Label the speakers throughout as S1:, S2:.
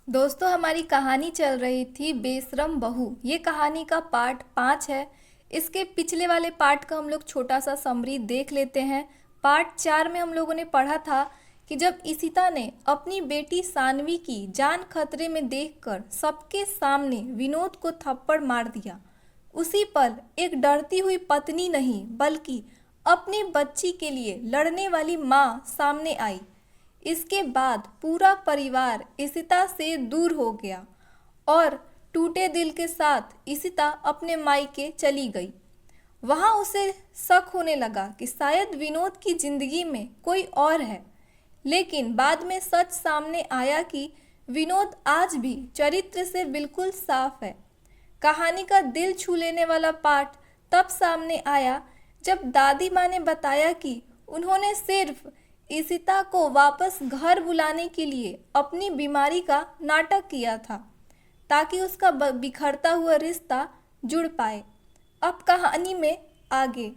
S1: दोस्तों, हमारी कहानी चल रही थी बेशरम बहू। ये कहानी का पार्ट 5 है। इसके पिछले वाले पार्ट का हम लोग छोटा सा समरी देख लेते हैं। पार्ट 4 में हम लोगों ने पढ़ा था कि जब इशिता ने अपनी बेटी सानवी की जान खतरे में देखकर सबके सामने विनोद को थप्पड़ मार दिया, उसी पल एक डरती हुई पत्नी नहीं बल्कि अपनी बच्ची के लिए लड़ने वाली माँ सामने आई। इसके बाद पूरा परिवार इशिता से दूर हो गया और टूटे दिल के साथ इशिता अपने मायके चली गई। वहाँ उसे शक होने लगा कि शायद विनोद की जिंदगी में कोई और है, लेकिन बाद में सच सामने आया कि विनोद आज भी चरित्र से बिल्कुल साफ है। कहानी का दिल छू लेने वाला पार्ट तब सामने आया जब दादी माँ ने बताया कि उन्होंने सिर्फ इशिता को वापस घर बुलाने के लिए अपनी बीमारी का नाटक किया था ताकि उसका बिखरता हुआ रिश्ता जुड़ पाए। अब कहानी में आगे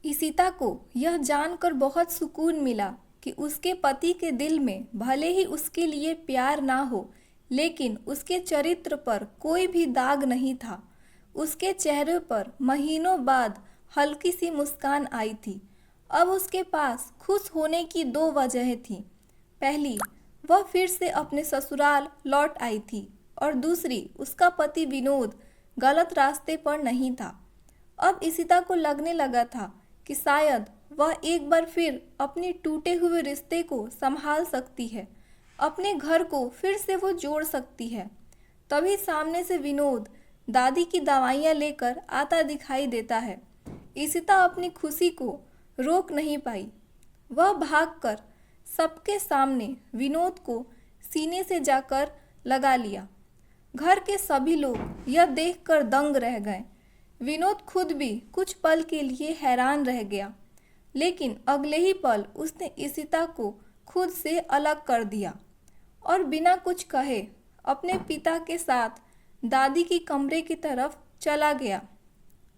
S1: इशिता को यह जानकर बहुत सुकून मिला कि उसके पति के दिल में भले ही उसके लिए प्यार ना हो, लेकिन उसके चरित्र पर कोई भी दाग नहीं था। उसके चेहरे पर महीनों बाद हल्की सी मुस्कान आई थी। अब उसके पास खुश होने की दो वजहें थीं। पहली, वह फिर से अपने ससुराल लौट आई थी और दूसरी, उसका पति विनोद गलत रास्ते पर नहीं था। अब इशिता को लगने लगा था कि शायद वह एक बार फिर अपने टूटे हुए रिश्ते को संभाल सकती है, अपने घर को फिर से वो जोड़ सकती है। तभी सामने से विनोद दादी की दवाइयाँ लेकर आता दिखाई देता है। इशिता अपनी खुशी को रोक नहीं पाई। वह भागकर सबके सामने विनोद को सीने से जाकर लगा लिया। घर के सभी लोग यह देखकर दंग रह गए। विनोद खुद भी कुछ पल के लिए हैरान रह गया, लेकिन अगले ही पल उसने इशिता को खुद से अलग कर दिया और बिना कुछ कहे अपने पिता के साथ दादी की कमरे की तरफ चला गया।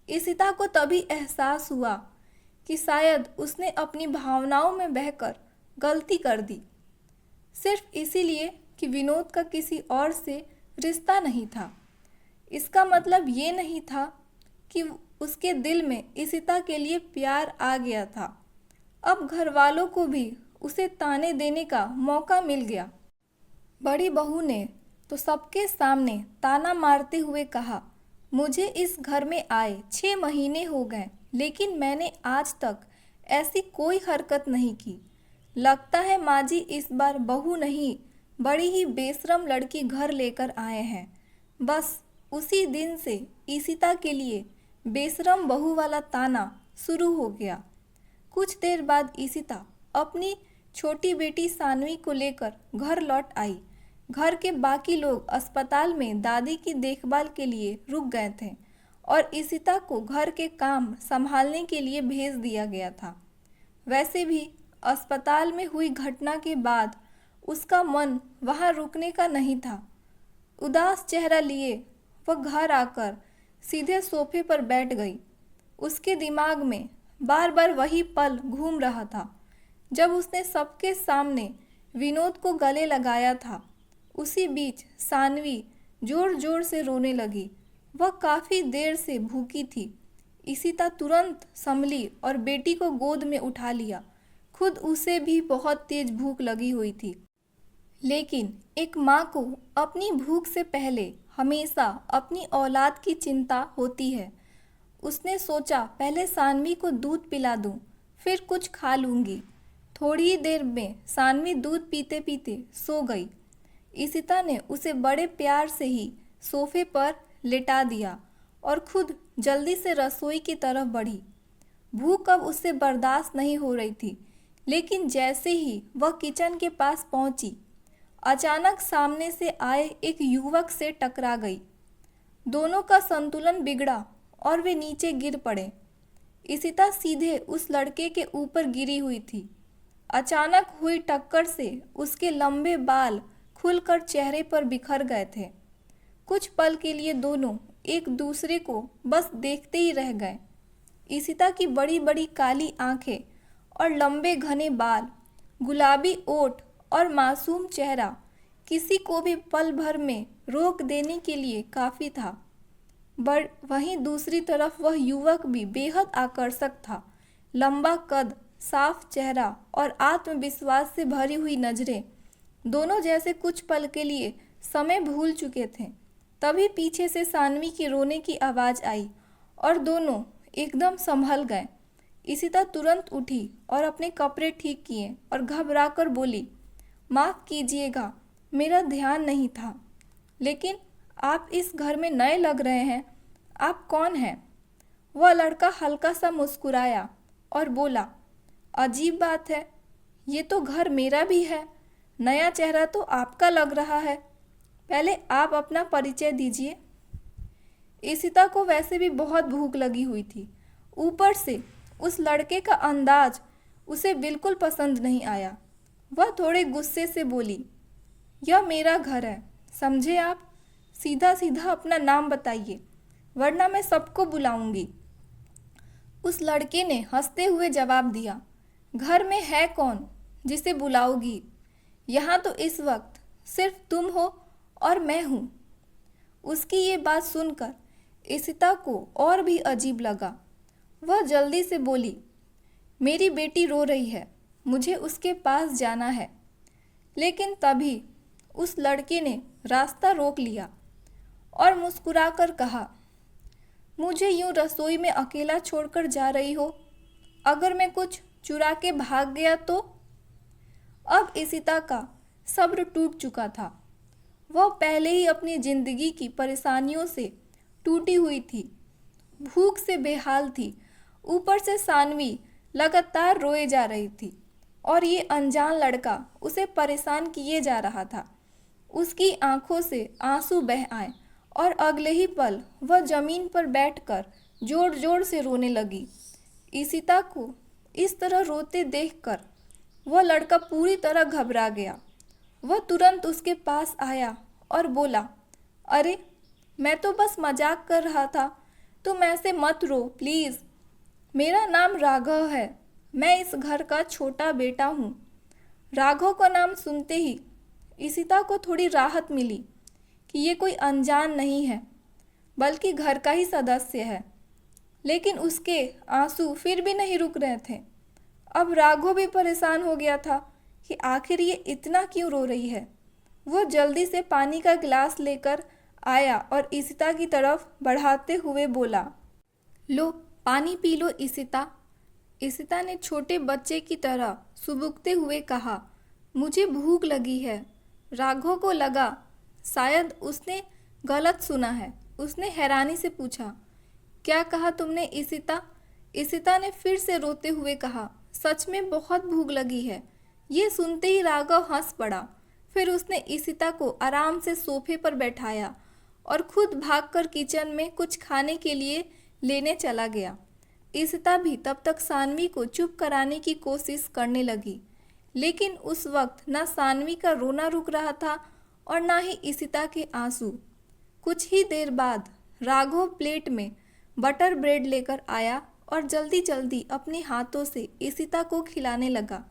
S1: इशिता को तभी एहसास हुआ कि शायद उसने अपनी भावनाओं में बहकर गलती कर दी, सिर्फ इसीलिए कि विनोद का किसी और से रिश्ता नहीं था। इसका मतलब ये नहीं था कि उसके दिल में इशिता के लिए प्यार आ गया था। अब घर वालों को भी उसे ताने देने का मौका मिल गया। बड़ी बहू ने तो सबके सामने ताना मारते हुए कहा, मुझे इस घर में आए 6 महीने हो गए, लेकिन मैंने आज तक ऐसी कोई हरकत नहीं की। लगता है माँ जी इस बार बहू नहीं, बड़ी ही बेशरम लड़की घर लेकर आए हैं। बस उसी दिन से इशिता के लिए बेशरम बहू वाला ताना शुरू हो गया। कुछ देर बाद इशिता अपनी छोटी बेटी सानवी को लेकर घर लौट आई। घर के बाकी लोग अस्पताल में दादी की देखभाल के लिए रुक गए थे और इशिता को घर के काम संभालने के लिए भेज दिया गया था। वैसे भी अस्पताल में हुई घटना के बाद उसका मन वहाँ रुकने का नहीं था। उदास चेहरा लिए वह घर आकर सीधे सोफे पर बैठ गई। उसके दिमाग में बार बार वही पल घूम रहा था जब उसने सबके सामने विनोद को गले लगाया था। उसी बीच सानवी जोर जोर से रोने लगी। वह काफ़ी देर से भूखी थी। इशिता तुरंत संभली और बेटी को गोद में उठा लिया। खुद उसे भी बहुत तेज भूख लगी हुई थी, लेकिन एक माँ को अपनी भूख से पहले हमेशा अपनी औलाद की चिंता होती है। उसने सोचा पहले सानवी को दूध पिला दूं, फिर कुछ खा लूँगी। थोड़ी ही देर में सानवी दूध पीते पीते सो गई। इशिता ने उसे बड़े प्यार से ही सोफे पर लेटा दिया और खुद जल्दी से रसोई की तरफ बढ़ी। भूख अब उससे बर्दाश्त नहीं हो रही थी, लेकिन जैसे ही वह किचन के पास पहुंची, अचानक सामने से आए एक युवक से टकरा गई। दोनों का संतुलन बिगड़ा और वे नीचे गिर पड़े। इशिता सीधे उस लड़के के ऊपर गिरी हुई थी। अचानक हुई टक्कर से उसके लंबे बाल खुलकर चेहरे पर बिखर गए थे। कुछ पल के लिए दोनों एक दूसरे को बस देखते ही रह गए। इशिता की बड़ी बड़ी काली आंखें और लंबे घने बाल, गुलाबी ओठ और मासूम चेहरा किसी को भी पल भर में रोक देने के लिए काफ़ी था। बट वहीं दूसरी तरफ वह युवक भी बेहद आकर्षक था। लंबा कद, साफ चेहरा और आत्मविश्वास से भरी हुई नज़रें, दोनों जैसे कुछ पल के लिए समय भूल चुके थे। तभी पीछे से सानवी के रोने की आवाज़ आई और दोनों एकदम संभल गए। इशिता तुरंत उठी और अपने कपड़े ठीक किए और घबराकर बोली, माफ़ कीजिएगा, मेरा ध्यान नहीं था। लेकिन आप इस घर में नए लग रहे हैं, आप कौन हैं? वह लड़का हल्का सा मुस्कुराया और बोला, अजीब बात है, ये तो घर मेरा भी है। नया चेहरा तो आपका लग रहा है। पहले आप अपना परिचय दीजिए। इशिता को वैसे भी बहुत भूख लगी हुई थी। ऊपर से उस लड़के का अंदाज उसे बिल्कुल पसंद नहीं आया। वह थोड़े गुस्से से बोली, यह मेरा घर है, समझे आप? सीधा सीधा अपना नाम बताइए, वरना मैं सबको बुलाऊंगी। उस लड़के ने हंसते हुए जवाब दिया, घर में है कौन जिसे बुलाओगी? यहाँ तो इस वक्त सिर्फ तुम हो और मैं हूँ। उसकी ये बात सुनकर इशिता को और भी अजीब लगा। वह जल्दी से बोली, मेरी बेटी रो रही है, मुझे उसके पास जाना है। लेकिन तभी उस लड़के ने रास्ता रोक लिया और मुस्कुराकर कहा, मुझे यूं रसोई में अकेला छोड़कर जा रही हो? अगर मैं कुछ चुरा के भाग गया तो? अब इशिता का सब्र टूट चुका था। वह पहले ही अपनी जिंदगी की परेशानियों से टूटी हुई थी, भूख से बेहाल थी। ऊपर से सानवी लगातार रोए जा रही थी और ये अनजान लड़का उसे परेशान किए जा रहा था। उसकी आंखों से आंसू बह आए और अगले ही पल वह जमीन पर बैठकर जोर जोर से रोने लगी। इशिता को इस तरह रोते देखकर वह लड़का पूरी तरह घबरा गया। वह तुरंत उसके पास आया और बोला, अरे मैं तो बस मजाक कर रहा था, तुम ऐसे मत रो प्लीज़। मेरा नाम राघव है, मैं इस घर का छोटा बेटा हूँ। राघव का नाम सुनते ही इशिता को थोड़ी राहत मिली कि ये कोई अनजान नहीं है, बल्कि घर का ही सदस्य है। लेकिन उसके आंसू फिर भी नहीं रुक रहे थे। अब राघव भी परेशान हो गया था कि आखिर ये इतना क्यों रो रही है। वो जल्दी से पानी का गिलास लेकर आया और इशिता की तरफ बढ़ाते हुए बोला, लो पानी पी लो इशिता। इशिता ने छोटे बच्चे की तरह सुबुकते हुए कहा, मुझे भूख लगी है। राघव को लगा शायद उसने गलत सुना है। उसने हैरानी से पूछा, क्या कहा तुमने इशिता? इशिता ने फिर से रोते हुए कहा, सच में बहुत भूख लगी है। ये सुनते ही राघव हंस पड़ा। फिर उसने इशिता को आराम से सोफे पर बैठाया और खुद भागकर किचन में कुछ खाने के लिए लेने चला गया। इशिता भी तब तक सानवी को चुप कराने की कोशिश करने लगी, लेकिन उस वक्त ना सानवी का रोना रुक रहा था और ना ही इशिता के आंसू। कुछ ही देर बाद राघव प्लेट में बटर ब्रेड लेकर आया और जल्दी जल्दी अपने हाथों से इशिता को खिलाने लगा।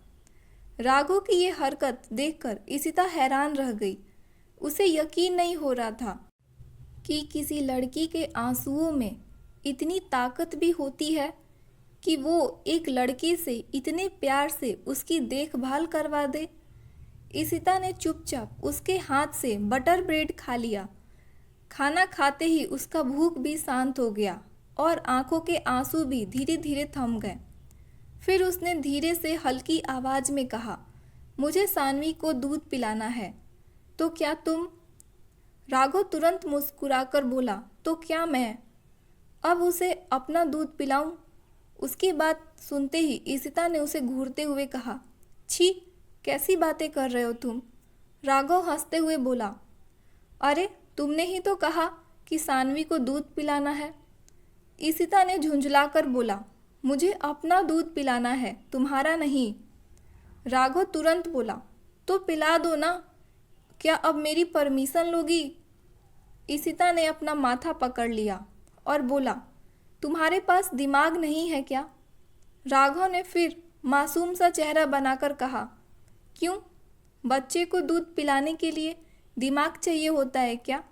S1: राघव की ये हरकत देखकर इशिता हैरान रह गई। उसे यकीन नहीं हो रहा था कि किसी लड़की के आंसुओं में इतनी ताकत भी होती है कि वो एक लड़के से इतने प्यार से उसकी देखभाल करवा दे। इशिता ने चुपचाप उसके हाथ से बटर ब्रेड खा लिया। खाना खाते ही उसका भूख भी शांत हो गया और आंखों के आंसू भी धीरे धीरे थम गए। फिर उसने धीरे से हल्की आवाज़ में कहा, मुझे सानवी को दूध पिलाना है, तो क्या तुम? राघव तुरंत मुस्कुराकर बोला, तो क्या मैं अब उसे अपना दूध पिलाऊं? उसकी बात सुनते ही इशिता ने उसे घूरते हुए कहा, छी, कैसी बातें कर रहे हो तुम? राघव हंसते हुए बोला, अरे तुमने ही तो कहा कि सानवी को दूध पिलाना है। इशिता ने झुंझलाकर बोला, मुझे अपना दूध पिलाना है, तुम्हारा नहीं। राघव तुरंत बोला, तो पिला दो ना, क्या अब मेरी परमिशन लोगी? इशिता ने अपना माथा पकड़ लिया और बोला, तुम्हारे पास दिमाग नहीं है क्या? राघव ने फिर मासूम सा चेहरा बनाकर कहा, क्यों? बच्चे को दूध पिलाने के लिए दिमाग चाहिए होता है क्या?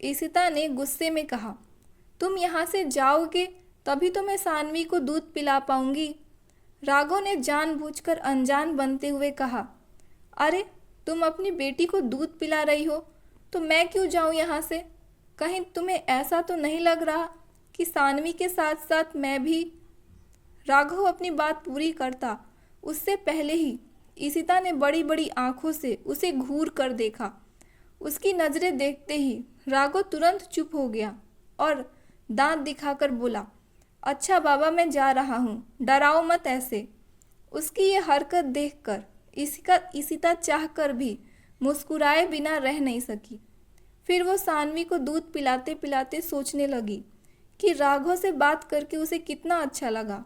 S1: ईशिता ने गुस्से में कहा। तुम यहाँ से जाओगे तभी तो मैं सानवी को दूध पिला पाऊंगी। राघव ने जानबूझकर अनजान बनते हुए कहा। अरे तुम अपनी बेटी को दूध पिला रही हो तो मैं क्यों जाऊँ यहाँ से? कहीं तुम्हें ऐसा तो नहीं लग रहा कि सानवी के साथ साथ मैं भी? राघव अपनी बात पूरी करता उससे पहले ही ईशिता ने बड़ी बड़ी आंखों से उसे घूर कर देखा। उसकी नज़रें देखते ही राघव तुरंत चुप हो गया और दांत दिखाकर बोला, अच्छा बाबा मैं जा रहा हूँ, डराओ मत ऐसे। उसकी ये हरकत देखकर ईशिता चाहकर भी मुस्कुराए बिना रह नहीं सकी। फिर वो सानवी को दूध पिलाते पिलाते सोचने लगी कि राघव से बात करके उसे कितना अच्छा लगा।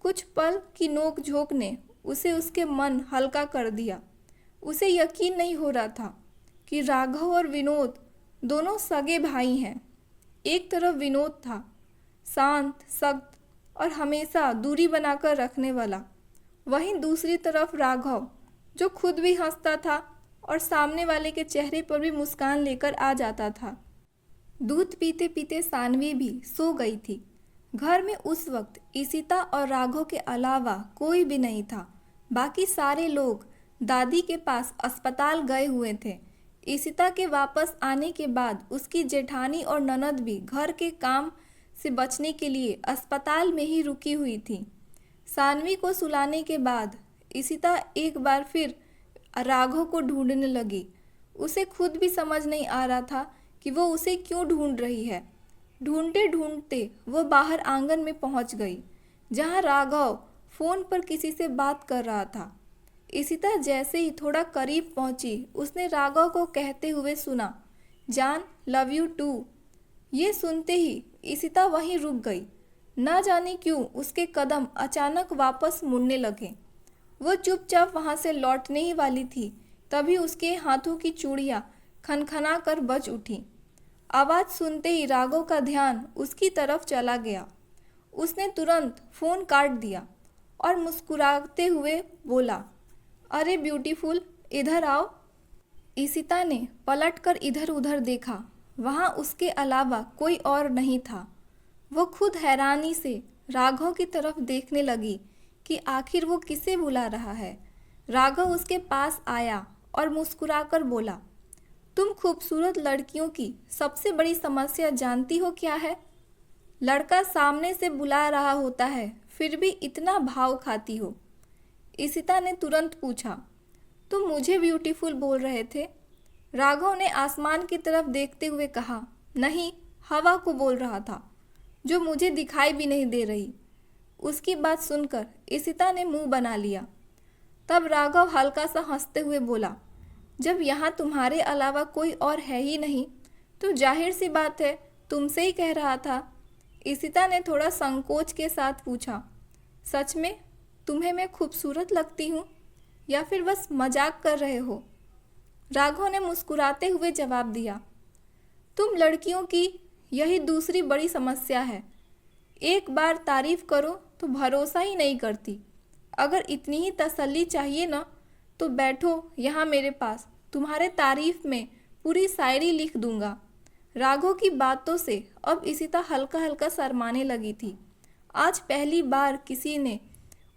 S1: कुछ पल की नोक झोंक ने उसे उसके मन हल्का कर दिया। उसे यकीन नहीं हो रहा था कि राघव और विनोद दोनों सगे भाई हैं। एक तरफ विनोद था, शांत, सख्त और हमेशा दूरी बनाकर रखने वाला। वहीं दूसरी तरफ राघव, जो खुद भी हंसता था और सामने वाले के चेहरे पर भी मुस्कान लेकर आ जाता था। दूध पीते पीते सानवी भी सो गई थी। घर में उस वक्त ईशिता और राघव के अलावा कोई भी नहीं था। बाकी सारे लोग दादी के पास अस्पताल गए हुए थे। ईशिता के वापस आने के बाद उसकी जेठानी और ननद भी घर के काम से बचने के लिए अस्पताल में ही रुकी हुई थी। सानवी को सुलाने के बाद ईशिता एक बार फिर राघव को ढूंढने लगी। उसे खुद भी समझ नहीं आ रहा था कि वो उसे क्यों ढूंढ रही है। ढूंढते ढूंढते वो बाहर आंगन में पहुंच गई, जहां राघव फोन पर किसी से बात कर रहा था। ईशिता जैसे ही थोड़ा करीब पहुंची, उसने राघव को कहते हुए सुना, जान लव यू टू। ये सुनते ही ईशिता वहीं रुक गई। ना जाने क्यों उसके कदम अचानक वापस मुड़ने लगे। वो चुपचाप वहां से लौटने ही वाली थी, तभी उसके हाथों की चूड़ियां खनखना कर बज उठी। आवाज़ सुनते ही राघव का ध्यान उसकी तरफ चला गया। उसने तुरंत फ़ोन काट दिया और मुस्कुराते हुए बोला, अरे ब्यूटीफुल, इधर आओ। ईशिता ने पलटकर इधर उधर देखा। वहाँ उसके अलावा कोई और नहीं था। वो खुद हैरानी से राघव की तरफ देखने लगी कि आखिर वो किसे बुला रहा है। राघव उसके पास आया और मुस्कुराकर बोला, तुम खूबसूरत लड़कियों की सबसे बड़ी समस्या जानती हो क्या है? लड़का सामने से बुला रहा होता है फिर भी इतना भाव खाती हो। ईशिता ने तुरंत पूछा, तुम मुझे ब्यूटीफुल बोल रहे थे? राघव ने आसमान की तरफ देखते हुए कहा, नहीं, हवा को बोल रहा था, जो मुझे दिखाई भी नहीं दे रही। उसकी बात सुनकर ईशिता ने मुंह बना लिया। तब राघव हल्का सा हंसते हुए बोला, जब यहाँ तुम्हारे अलावा कोई और है ही नहीं तो जाहिर सी बात है तुमसे ही कह रहा था। ईशिता ने थोड़ा संकोच के साथ पूछा, सच में तुम्हें मैं खूबसूरत लगती हूँ या फिर बस मजाक कर रहे हो? राघव ने मुस्कुराते हुए जवाब दिया, तुम लड़कियों की यही दूसरी बड़ी समस्या है। एक बार तारीफ करो तो भरोसा ही नहीं करती। अगर इतनी ही तसल्ली चाहिए ना तो बैठो यहाँ मेरे पास, तुम्हारे तारीफ में पूरी शायरी लिख दूंगा। राघव की बातों से अब ईशिता हल्का हल्का शर्माने लगी थी। आज पहली बार किसी ने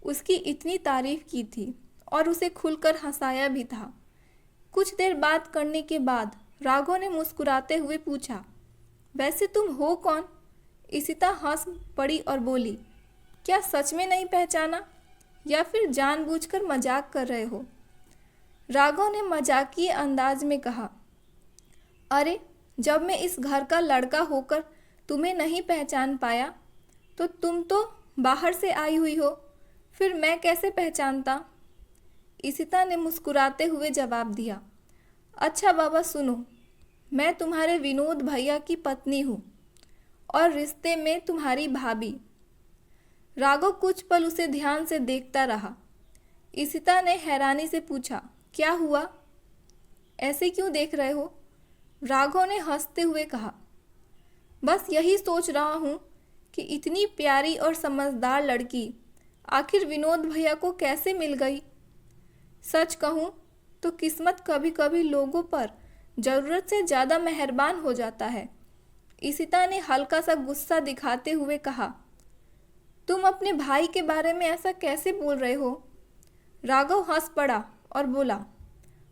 S1: उसकी इतनी तारीफ की थी और उसे खुलकर हंसाया भी था। कुछ देर बात करने के बाद राघव ने मुस्कुराते हुए पूछा, वैसे तुम हो कौन? ईशिता हंस पड़ी और बोली, क्या सच में नहीं पहचाना या फिर जानबूझकर मजाक कर रहे हो? राघव ने मजाकिए अंदाज में कहा, अरे जब मैं इस घर का लड़का होकर तुम्हें नहीं पहचान पाया तो तुम तो बाहर से आई हुई हो, फिर मैं कैसे पहचानता? ईशिता ने मुस्कुराते हुए जवाब दिया, अच्छा बाबा सुनो, मैं तुम्हारे विनोद भैया की पत्नी हूँ और रिश्ते में तुम्हारी भाभी। राघव कुछ पल उसे ध्यान से देखता रहा। ईशिता ने हैरानी से पूछा, क्या हुआ? ऐसे क्यों देख रहे हो? राघव ने हंसते हुए कहा, बस यही सोच रहा हूँ कि इतनी प्यारी और समझदार लड़की आखिर विनोद भैया को कैसे मिल गई। सच कहूँ तो किस्मत कभी कभी लोगों पर ज़रूरत से ज़्यादा मेहरबान हो जाता है। इशिता ने हल्का सा गुस्सा दिखाते हुए कहा, तुम अपने भाई के बारे में ऐसा कैसे बोल रहे हो? राघव हंस पड़ा और बोला,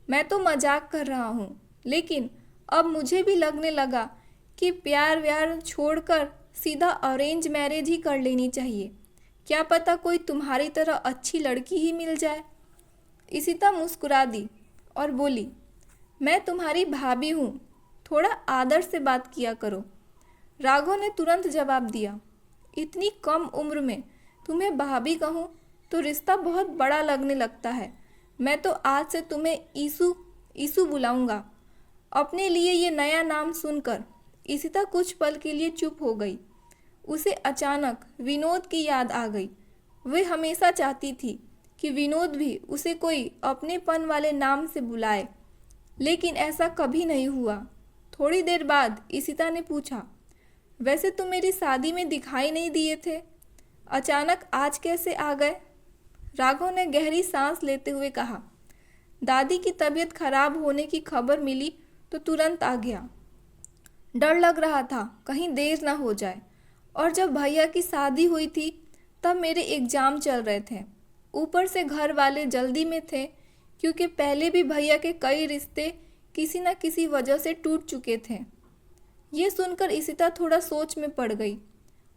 S1: मैं तो मजाक कर रहा हूँ, लेकिन अब मुझे भी लगने लगा कि प्यार व्यार छोड़कर सीधा अरेंज मैरिज ही कर लेनी चाहिए। क्या पता कोई तुम्हारी तरह अच्छी लड़की ही मिल जाए। इशिता मुस्कुरा दी और बोली, मैं तुम्हारी भाभी हूँ, थोड़ा आदर से बात किया करो। राघव ने तुरंत जवाब दिया, इतनी कम उम्र में तुम्हें भाभी कहूँ तो रिश्ता बहुत बड़ा लगने लगता है। मैं तो आज से तुम्हें ईसु ईसु बुलाऊंगा। अपने लिए ये नया नाम सुनकर इशिता कुछ पल के लिए चुप हो गई। उसे अचानक विनोद की याद आ गई। वे हमेशा चाहती थी कि विनोद भी उसे कोई अपनेपन वाले नाम से बुलाए, लेकिन ऐसा कभी नहीं हुआ। थोड़ी देर बाद इशिता ने पूछा, वैसे तुम मेरी शादी में दिखाई नहीं दिए थे, अचानक आज कैसे आ गए? राघव ने गहरी सांस लेते हुए कहा, दादी की तबीयत खराब होने की खबर मिली तो तुरंत आ गया। डर लग रहा था कहीं देर ना हो जाए, और जब भैया की शादी हुई थी तब मेरे एग्ज़ाम चल रहे थे। ऊपर से घर वाले जल्दी में थे, क्योंकि पहले भी भैया के कई रिश्ते किसी न किसी वजह से टूट चुके थे। ये सुनकर इशिता थोड़ा सोच में पड़ गई।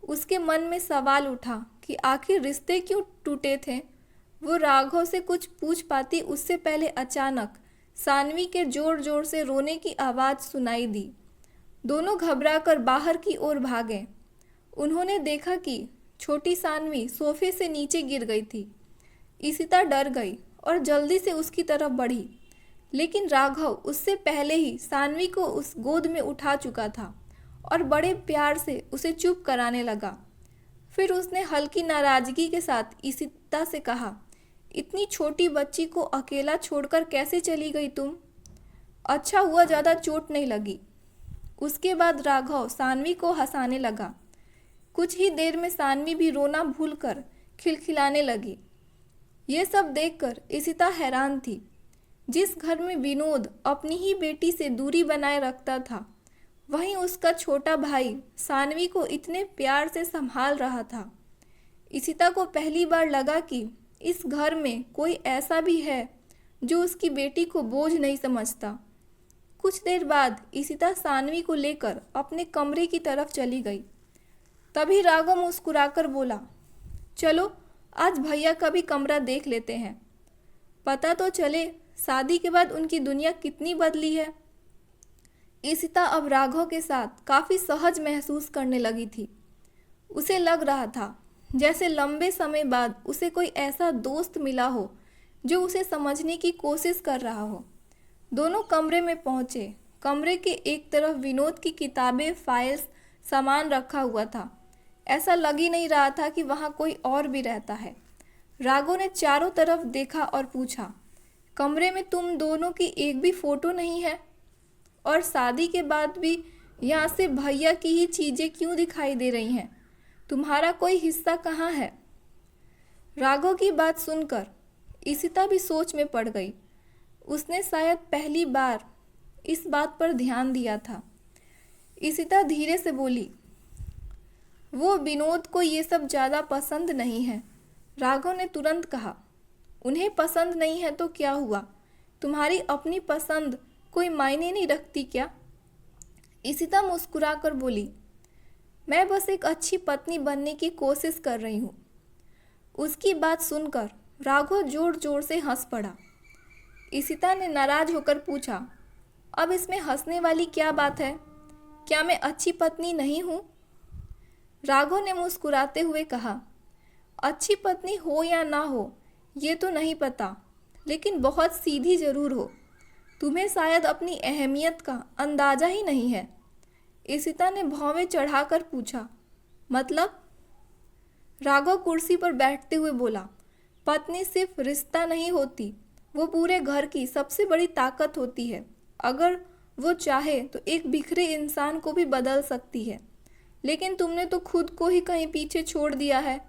S1: उसके मन में सवाल उठा कि आखिर रिश्ते क्यों टूटे थे। वो राघव से कुछ पूछ पाती उससे पहले अचानक सानवी के जोर जोर से रोने की आवाज़ सुनाई दी। दोनों घबराकर बाहर की ओर भागे। उन्होंने देखा कि छोटी सानवी सोफे से नीचे गिर गई थी। इशिता डर गई और जल्दी से उसकी तरफ बढ़ी, लेकिन राघव उससे पहले ही सानवी को उस गोद में उठा चुका था और बड़े प्यार से उसे चुप कराने लगा। फिर उसने हल्की नाराज़गी के साथ इशिता से कहा, इतनी छोटी बच्ची को अकेला छोड़कर कैसे चली गई तुम? अच्छा हुआ ज़्यादा चोट नहीं लगी। उसके बाद राघव सानवी को हंसाने लगा। कुछ ही देर में सानवी भी रोना भूलकर खिलखिलाने लगी। ये सब देखकर इशिता हैरान थी। जिस घर में विनोद अपनी ही बेटी से दूरी बनाए रखता था, वहीं उसका छोटा भाई सानवी को इतने प्यार से संभाल रहा था। इशिता को पहली बार लगा कि इस घर में कोई ऐसा भी है जो उसकी बेटी को बोझ नहीं समझता। कुछ देर बाद इशिता सानवी को लेकर अपने कमरे की तरफ चली गई। तभी राघव मुस्कुराकर बोला, चलो आज भैया का भी कमरा देख लेते हैं, पता तो चले शादी के बाद उनकी दुनिया कितनी बदली है। इशिता अब राघव के साथ काफ़ी सहज महसूस करने लगी थी। उसे लग रहा था जैसे लंबे समय बाद उसे कोई ऐसा दोस्त मिला हो जो उसे समझने की कोशिश कर रहा हो। दोनों कमरे में पहुंचे। कमरे के एक तरफ विनोद की किताबें, फाइल्स, सामान रखा हुआ था। ऐसा लग ही नहीं रहा था कि वहाँ कोई और भी रहता है। राघव ने चारों तरफ देखा और पूछा, कमरे में तुम दोनों की एक भी फ़ोटो नहीं है? और शादी के बाद भी यहाँ से भैया की ही चीज़ें क्यों दिखाई दे रही हैं? तुम्हारा कोई हिस्सा कहाँ है? राघव की बात सुनकर इशिता भी सोच में पड़ गई। उसने शायद पहली बार इस बात पर ध्यान दिया था। इशिता धीरे से बोली, वो विनोद को ये सब ज़्यादा पसंद नहीं है। राघव ने तुरंत कहा, उन्हें पसंद नहीं है तो क्या हुआ? तुम्हारी अपनी पसंद कोई मायने नहीं रखती क्या? इशिता मुस्कुराकर बोली, मैं बस एक अच्छी पत्नी बनने की कोशिश कर रही हूँ। उसकी बात सुनकर राघव जोर जोर से हंस पड़ा। इशिता ने नाराज होकर पूछा, अब इसमें हंसने वाली क्या बात है? क्या मैं अच्छी पत्नी नहीं हूँ? राघव ने मुस्कुराते हुए कहा, अच्छी पत्नी हो या ना हो ये तो नहीं पता, लेकिन बहुत सीधी ज़रूर हो। तुम्हें शायद अपनी अहमियत का अंदाज़ा ही नहीं है। इशिता ने भौवें चढ़ाकर पूछा, मतलब? राघव कुर्सी पर बैठते हुए बोला, पत्नी सिर्फ रिश्ता नहीं होती, वो पूरे घर की सबसे बड़ी ताकत होती है। अगर वो चाहे तो एक बिखरे इंसान को भी बदल सकती है। लेकिन तुमने तो खुद को ही कहीं पीछे छोड़ दिया है,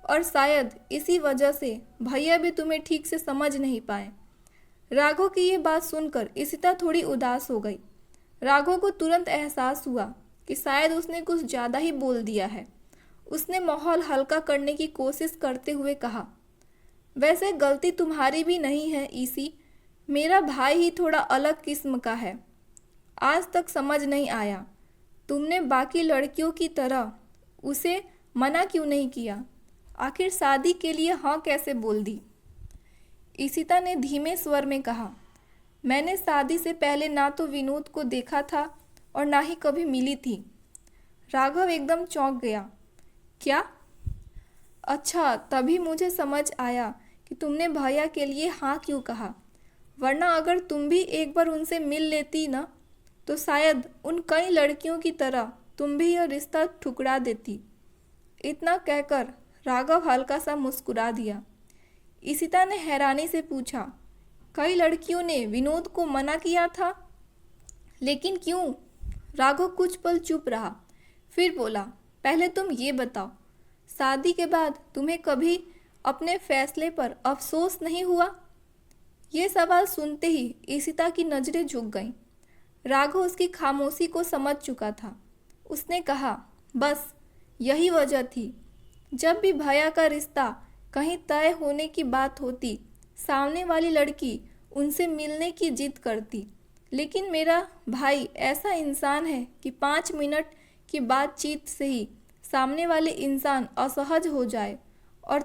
S1: और शायद इसी वजह से भैया भी तुम्हें ठीक से समझ नहीं पाए। राघव की ये बात सुनकर इशिता थोड़ी उदास हो गई। राघव को तुरंत एहसास हुआ कि शायद उसने कुछ ज़्यादा ही बोल दिया है। उसने माहौल हल्का करने की कोशिश करते हुए कहा, वैसे गलती तुम्हारी भी नहीं है इसी, मेरा भाई ही थोड़ा अलग किस्म का है। आज तक समझ नहीं आया तुमने बाकी लड़कियों की तरह उसे मना क्यों नहीं किया। आखिर शादी के लिए हाँ कैसे बोल दी। इशिता ने धीमे स्वर में कहा, मैंने शादी से पहले ना तो विनोद को देखा था और ना ही कभी मिली थी। राघव एकदम चौंक गया। क्या? अच्छा, तभी मुझे समझ आया कि तुमने भैया के लिए हाँ क्यों कहा, वरना अगर तुम भी एक बार उनसे मिल लेती ना तो शायद उन कई लड़कियों की तरह तुम भी यह रिश्ता ठुकरा देती। इतना कहकर राघव हल्का सा मुस्कुरा दिया। इशिता ने हैरानी से पूछा, कई लड़कियों ने विनोद को मना किया था, लेकिन क्यों? राघव कुछ पल चुप रहा, फिर बोला, पहले तुम ये बताओ, शादी के बाद तुम्हें कभी अपने फैसले पर अफसोस नहीं हुआ? ये सवाल सुनते ही इशिता की नज़रें झुक गईं। राघव उसकी खामोशी को समझ चुका था। उसने कहा, बस यही वजह थी। जब भी भैया का रिश्ता कहीं तय होने की बात होती, सामने वाली लड़की उनसे मिलने की जिद करती, लेकिन मेरा भाई ऐसा इंसान है कि 5 मिनट की बातचीत से ही सामने वाले इंसान असहज हो जाए, और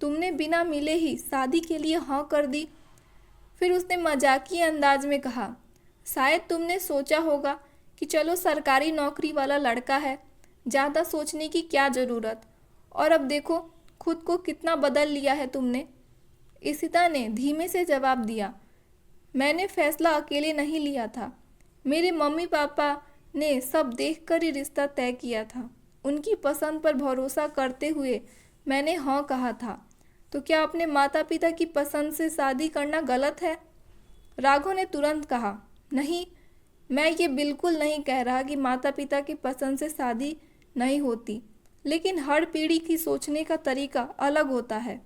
S1: तुमने बिना मिले ही शादी के लिए हाँ कर दी। फिर उसने मजाकिया अंदाज में कहा, शायद तुमने सोचा होगा कि चलो सरकारी नौकरी वाला लड़का है, ज़्यादा सोचने की क्या ज़रूरत, और अब देखो खुद को कितना बदल लिया है तुमने। इशिता ने धीमे से जवाब दिया, मैंने फैसला अकेले नहीं लिया था, मेरे मम्मी पापा ने सब देखकर ही रिश्ता तय किया था। उनकी पसंद पर भरोसा करते हुए मैंने हाँ कहा था। तो क्या अपने माता पिता की पसंद से शादी करना गलत है? राघव ने तुरंत कहा, नहीं, मैं ये बिल्कुल नहीं कह रहा कि माता पिता की पसंद से शादी नहीं होती, लेकिन हर पीढ़ी की सोचने का तरीका अलग होता है।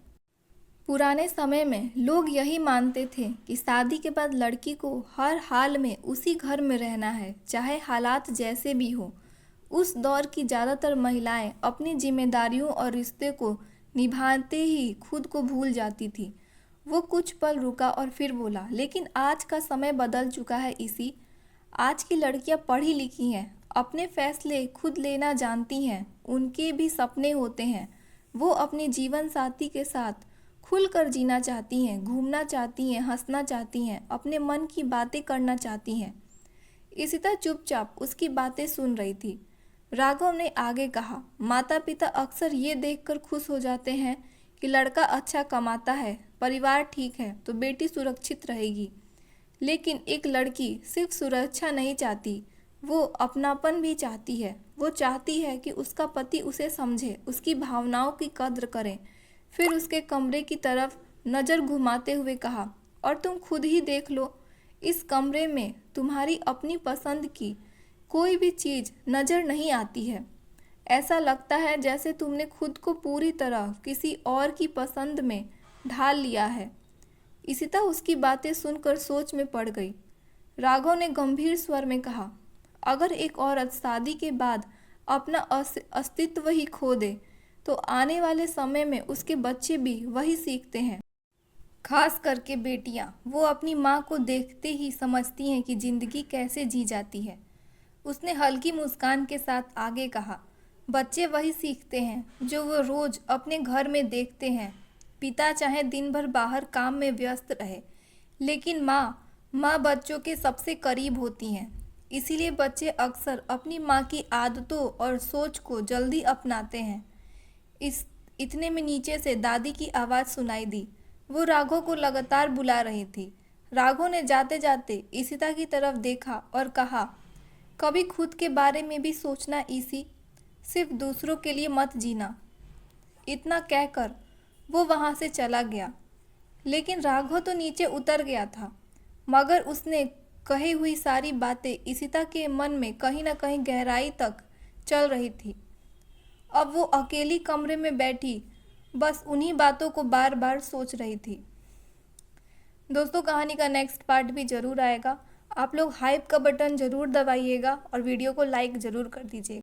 S1: पुराने समय में लोग यही मानते थे कि शादी के बाद लड़की को हर हाल में उसी घर में रहना है, चाहे हालात जैसे भी हो। उस दौर की ज़्यादातर महिलाएं अपनी जिम्मेदारियों और रिश्ते को निभाते ही खुद को भूल जाती थी। वो कुछ पल रुका और फिर बोला, लेकिन आज का समय बदल चुका है इसी। आज की लड़कियां पढ़ी लिखी हैं, अपने फैसले खुद लेना जानती हैं, उनके भी सपने होते हैं। वो अपने जीवन साथी के साथ खुलकर जीना चाहती हैं, घूमना चाहती हैं, हंसना चाहती हैं, अपने मन की बातें करना चाहती हैं। इशिता चुपचाप उसकी बातें सुन रही थी। राघव ने आगे कहा, माता पिता अक्सर ये देखकर खुश हो जाते हैं कि लड़का अच्छा कमाता है, परिवार ठीक है तो बेटी सुरक्षित रहेगी। लेकिन एक लड़की सिर्फ सुरक्षा नहीं चाहती, वो अपनापन भी चाहती है। वो चाहती है कि उसका पति उसे समझे, उसकी भावनाओं की कद्र करे। फिर उसके कमरे की तरफ नज़र घुमाते हुए कहा, और तुम खुद ही देख लो, इस कमरे में तुम्हारी अपनी पसंद की कोई भी चीज़ नज़र नहीं आती है। ऐसा लगता है जैसे तुमने खुद को पूरी तरह किसी और की पसंद में ढाल लिया है। इशिता उसकी बातें सुनकर सोच में पड़ गई। राघव ने गंभीर स्वर में कहा, अगर एक औरत शादी के बाद अपना अस्तित्व ही खो दे तो आने वाले समय में उसके बच्चे भी वही सीखते हैं। खास करके बेटियां, वो अपनी माँ को देखते ही समझती हैं कि ज़िंदगी कैसे जी जाती है। उसने हल्की मुस्कान के साथ आगे कहा, बच्चे वही सीखते हैं जो वो रोज़ अपने घर में देखते हैं। पिता चाहे दिन भर बाहर काम में व्यस्त रहे, लेकिन माँ बच्चों के सबसे करीब होती हैं। इसीलिए बच्चे अक्सर अपनी माँ की आदतों और सोच को जल्दी अपनाते हैं। इतने में नीचे से दादी की आवाज़ सुनाई दी। वो राघव को लगातार बुला रही थी। राघव ने जाते जाते इशिता की तरफ देखा और कहा, कभी खुद के बारे में भी सोचना इसी, सिर्फ दूसरों के लिए मत जीना। इतना कहकर वो वहाँ से चला गया। लेकिन राघव तो नीचे उतर गया था, मगर उसने कही हुई सारी बातें इशिता के मन में कहीं ना कहीं गहराई तक चल रही थी। अब वो अकेली कमरे में बैठी बस उन्हीं बातों को बार बार सोच रही थी। दोस्तों कहानी का नेक्स्ट पार्ट भी ज़रूर आएगा। आप लोग हाइप का बटन ज़रूर दबाइएगा और वीडियो को लाइक ज़रूर कर दीजिएगा।